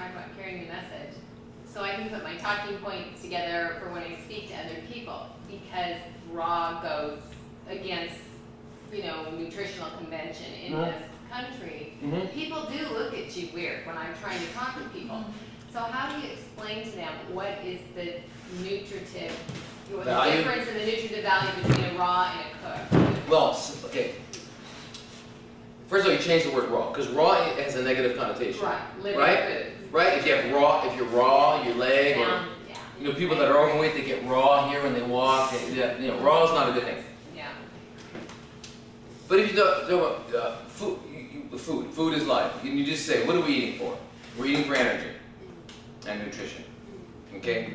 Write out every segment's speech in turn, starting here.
talk about carrying the message, so I can put my talking points together for when I speak to other people, because raw goes against, you know, nutritional convention in this country. People do look at you weird when I'm trying to talk to people. So how do you explain to them what is the nutritive, the difference in the nutritive value between a raw and a cooked? Well, okay. First of all, you change the word raw, because raw has a negative connotation. Right, living foods. Right? If you're raw, your leg, or you know, people that are overweight, they get raw here when they walk. And, you know, raw is not a good thing. Yeah. But if you talk about food is life. And you just say, what are we eating for? We're eating for energy and nutrition. Okay?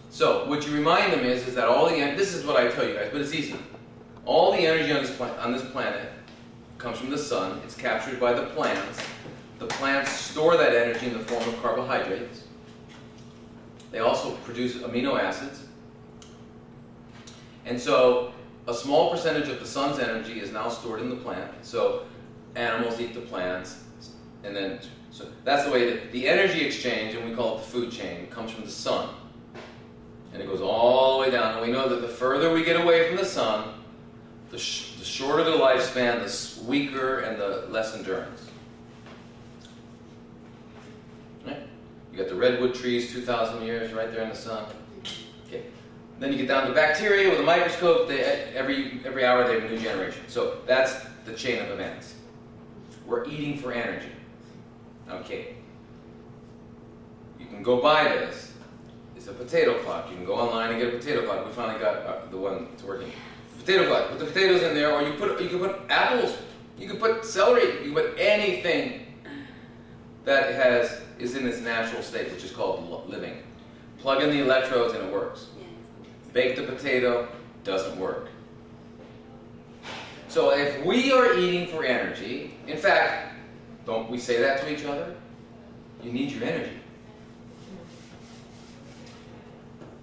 So what you remind them is that all the this is what I tell you guys, but it's easy. All the energy on this planet comes from the sun. It's captured by the plants. The plants store that energy in the form of carbohydrates. They also produce amino acids. And so a small percentage of the sun's energy is now stored in the plant. So animals eat the plants. And then, so that's the way that the energy exchange, and we call it the food chain, comes from the sun. And it goes all the way down. And we know that the further we get away from the sun, the shorter the lifespan, the weaker and the less endurance. Right? You got the redwood trees, 2,000 years right there in the sun. Okay. Then you get down to bacteria with a microscope. Every hour they have a new generation. So that's the chain of events. We're eating for energy. Okay. You can go buy this. It's a potato clock. You can go online and get a potato clock. We finally got the one that's working. Potato clock. Put the potatoes in there, or you can put apples. You can put celery. You can put anything that is in its natural state, which is called living. Plug in the electrodes and it works. Bake the potato, doesn't work. So if we are eating for energy, in fact, don't we say that to each other? You need your energy.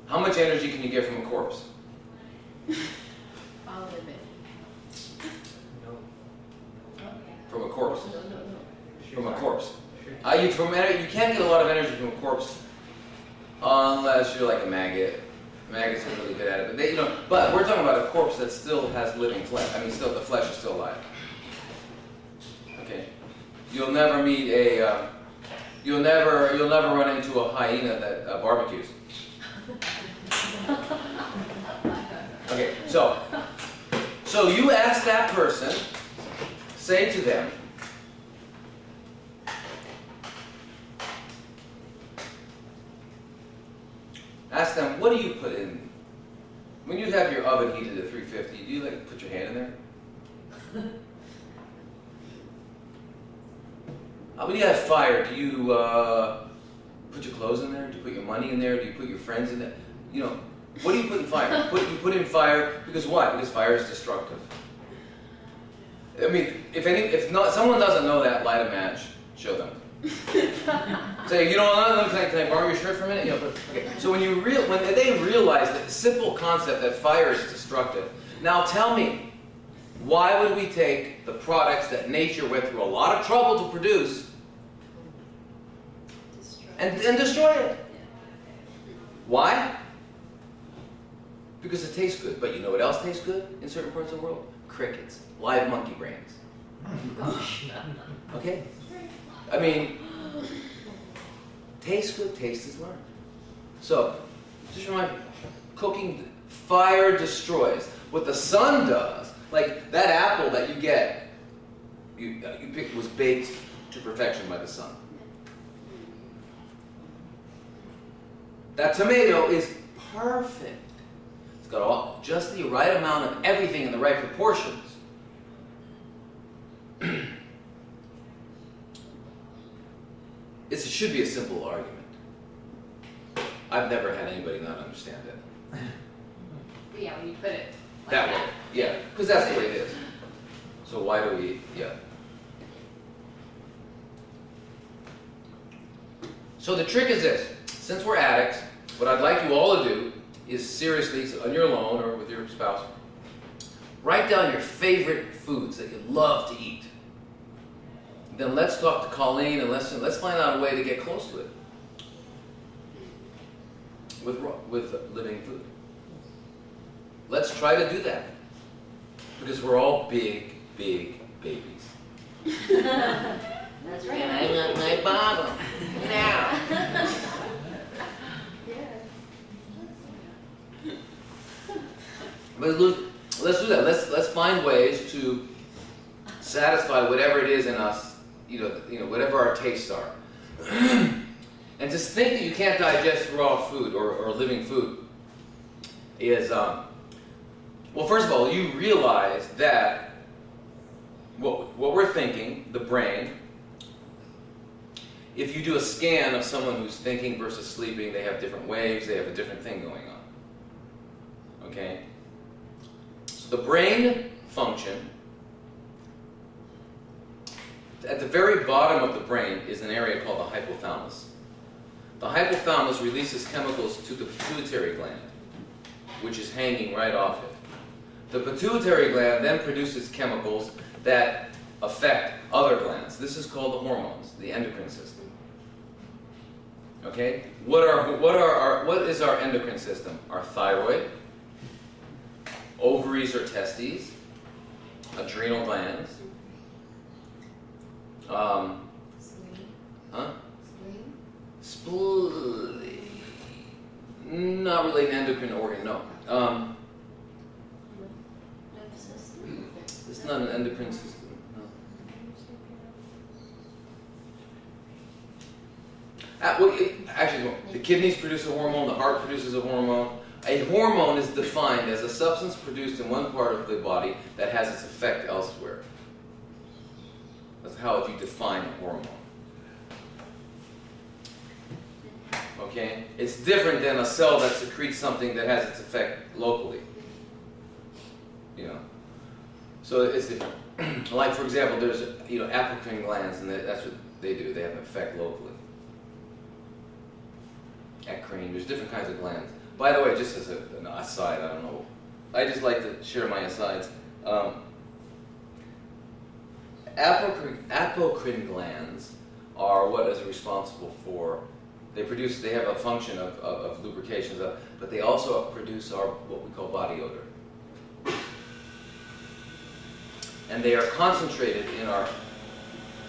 How much energy can you get from a corpse? I'll admit. From a corpse. From a corpse. You can't get a lot of energy from a corpse unless you're like a maggot. Maggots are really good at it, but but we're talking about a corpse that still has living flesh. I mean, still the flesh is still alive. Okay, you'll never meet a, you'll never run into a hyena that barbecues. Okay, so you ask that person, say to them, ask them, what do you put in? When you have your oven heated at 350, do you like put your hand in there? When you have fire, do you put your clothes in there? Do you put your money in there? Do you put your friends in there? You know, what do you put in fire? You put in fire because what? Because fire is destructive. I mean, if someone doesn't know that, light a match, show them. Say, you know, can I borrow your shirt for a minute? You know, okay. So when they realize that the simple concept that fire is destructive, now tell me, why would we take the products that nature went through a lot of trouble to produce and destroy it? Why? Because it tastes good. But you know what else tastes good in certain parts of the world? Crickets, live monkey brains. Okay? I mean, taste good, taste is learned. So, just remind you, cooking, fire destroys. What the sun does, like that apple that you get, you picked was baked to perfection by the sun. That tomato is perfect. It's got just the right amount of everything in the right proportions. It should be a simple argument. I've never had anybody not understand it. Yeah, when you put it like that way. Yeah, because that's the way it is. So why do we, yeah. So the trick is this. Since we're addicts, what I'd like you all to do is seriously, on your own or with your spouse, write down your favorite foods that you love to eat. then let's talk to Colleen and let's find out a way to get close to it with living food. Let's try to do that, because we're all big, big babies. That's right. And I want my bottle now. But look, let's do that. Let's find ways to satisfy whatever it is in us, whatever our tastes are. And to think that you can't digest raw food or living food is, well, first of all, you realize that what we're thinking, the brain, if you do a scan of someone who's thinking versus sleeping, they have different waves, they have a different thing going on. Okay? So the brain function, at the very bottom of the brain is an area called the hypothalamus. The hypothalamus releases chemicals to the pituitary gland, which is hanging right off it. The pituitary gland then produces chemicals that affect other glands. This is called the hormones, the endocrine system. Okay? What is our endocrine system? Our thyroid, ovaries or testes, adrenal glands, spleen. Not really an endocrine organ, no. It's not an endocrine system. No. Actually, the kidneys produce a hormone, the heart produces a hormone. A hormone is defined as a substance produced in one part of the body that has its effect elsewhere. That's how you define a hormone. Okay? It's different than a cell that secretes something that has its effect locally. So it's different. Like, for example, there's apocrine glands, and that's what they do. They have an effect locally. Acrine. There's different kinds of glands. By the way, just as an aside, I don't know. I just like to share my asides. Apocrine glands are what is responsible for. They have a function of lubrication, but they also produce what we call body odor. And they are concentrated in our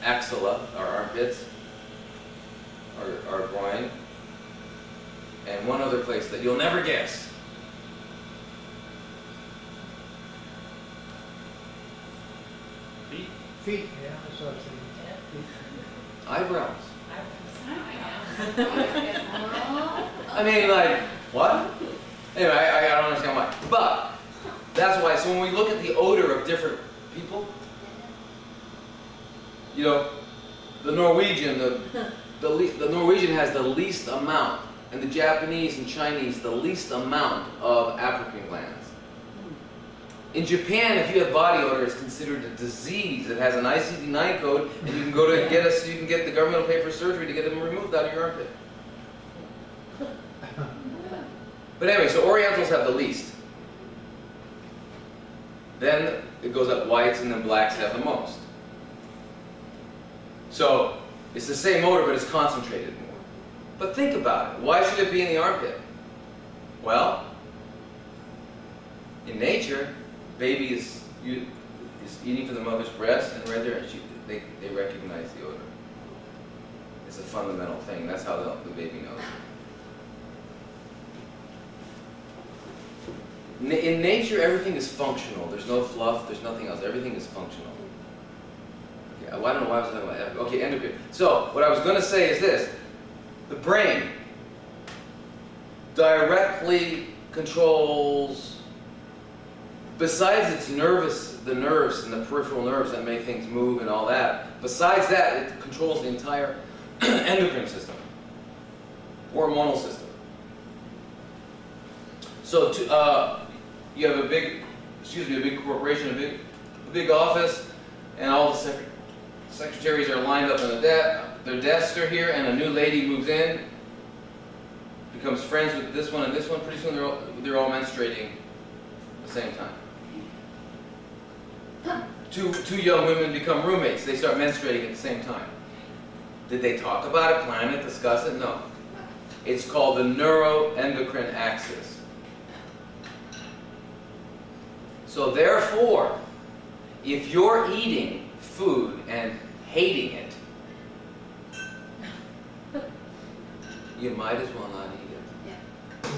axilla, our armpits, our groin, and one other place that you'll never guess. Feet, yeah, that's what I'm saying. Eyebrows. I mean, like, what? Anyway, I don't understand why. But that's why. So when we look at the odor of different people, the Norwegian, the Norwegian has the least amount, and the Japanese and Chinese the least amount of apocrine glands. In Japan, if you have body odor, it's considered a disease. It has an ICD-9 code, and you can go to the government will pay for surgery to get them removed out of your armpit. But anyway, so Orientals have the least. Then it goes up whites, and then blacks have the most. So it's the same odor, but it's concentrated more. But think about it. Why should it be in the armpit? Well, in nature, baby is eating from the mother's breast, and right there, they recognize the odor. It's a fundamental thing. That's how the baby knows. In nature, everything is functional. There's no fluff. There's nothing else. Everything is functional. Okay, I don't know why I was talking about that. Okay, endocrine. So what I was going to say is this: the brain directly controls, besides its the nerves and the peripheral nerves that make things move and all that. Besides that, it controls the entire endocrine system, hormonal system. So you have a big corporation, a big office, and all the secretaries are lined up on their desks are here, and a new lady moves in, becomes friends with this one and this one. Pretty soon they're all menstruating at the same time. two young women become roommates. They start menstruating at the same time. Did they talk about it, plan it, discuss it? No. It's called the neuroendocrine axis. So therefore, if you're eating food and hating it, you might as well not eat it. Yeah.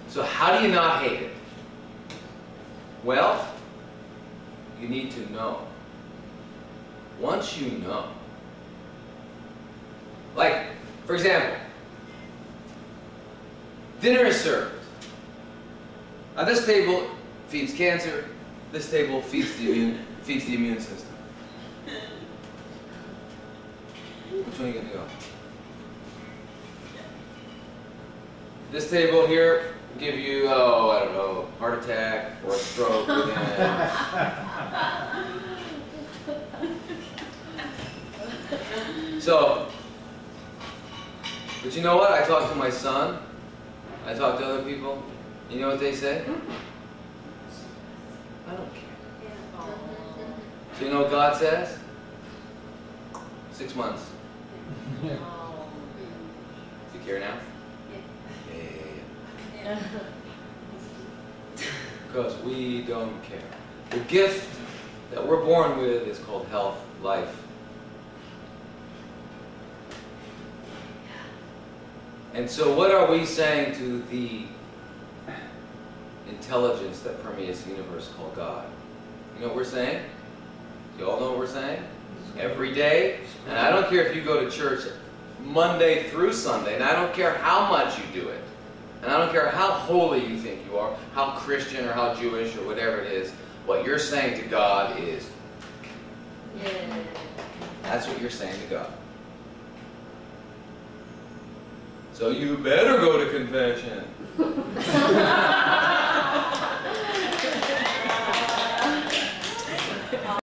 So how do you not hate it? Well, you need to know. Once you know, like, for example, dinner is served. Now this table feeds cancer, this table feeds the immune system. Which one are you going to go? This table here will give you, oh, I don't know, heart attack or a stroke. So, but you know what? I talk to my son. I talk to other people. You know what they say? I don't care. So you know what God says? 6 months. Do you care now? Yeah. Because we don't care. The gift that we're born with is called health, life. And so what are we saying to the intelligence that permeates the universe called God? You know what we're saying? You all know what we're saying? Every day. And I don't care if you go to church Monday through Sunday, and I don't care how much you do it. And I don't care how holy you think you are, how Christian or how Jewish or whatever it is, what you're saying to God is, that's what you're saying to God. So you better go to confession.